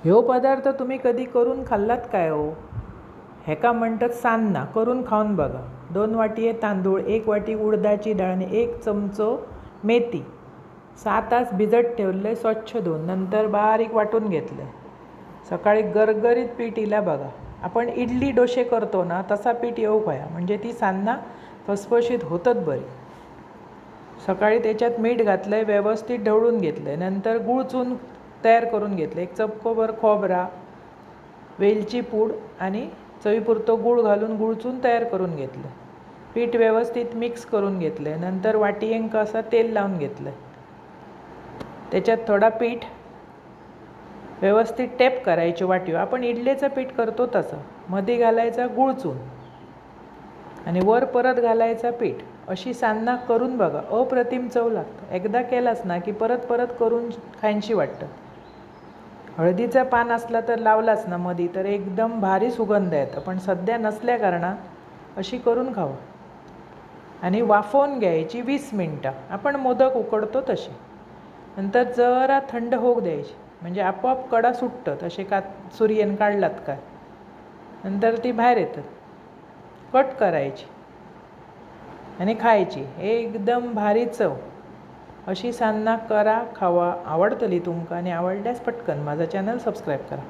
ह्यो पदार्थ तुम्ही कधी करून खाल्लात काय हो? हेका म्हणतात सान्नां. करून खाऊन बघा. 2 वाटी तांदूळ, 1 वाटी उडदाची डाळ आणि 1 चमचो मेथी 6 तास भिजत ठेवले, स्वच्छ धुवून नंतर बारीक वाटून घेतले. सकाळी गरगरीत पीठ इला बघा. आपण इडली डोसे करतो ना तसा पीठ येऊ खाया, म्हणजे ती सान्नां फसफशीत होतात बरी. सकाळी त्याच्यात मीठ घातलं, व्यवस्थित ढवळून घेतलं. नंतर गूळ चून तयार करून घेतलं. 1 चमकोभर खोबरा, वेलची पूड आणि चवीपुरतो गूळ घालून गूळ चून तयार करून घेतलं. पीठ व्यवस्थित मिक्स करून घेतलं. नंतर वाटयेंक असं तेल लावून घेतलं. त्याच्यात थोडा पीठ व्यवस्थित टेप करायची वाटीवर. आपण इडलीचं पीठ करतो तसं. मध्ये घालायचा गूळ चून आणि वर परत घालायचा पीठ. अशी सान्नां करून बघा. अप्रतिम चव लागतं. एकदा केलास ना की परत परत करून खायची वाटतं. हळदीचा पान असला तर लावलास ना मध्ये तर एकदम भारी सुगंध येतं. पण सध्या नसल्या कारणान अशी करून खावा. आणि वाफवून घ्यायची 20 मिनटं. आपण मोदक उकडतो तशी. नंतर जरा थंड होऊ द्यायची, म्हणजे आपोआप कडा सुटतात. असे का सुरयेन काढलात काय नंतर ती बाहेर येतात. कट करायची आणि खायची. एकदम भारी चव. अशी सान्नां करा, खावा. आवडतली तुमका आणि आवडल्यास पटकन माझा चॅनल सबस्क्राईब करा.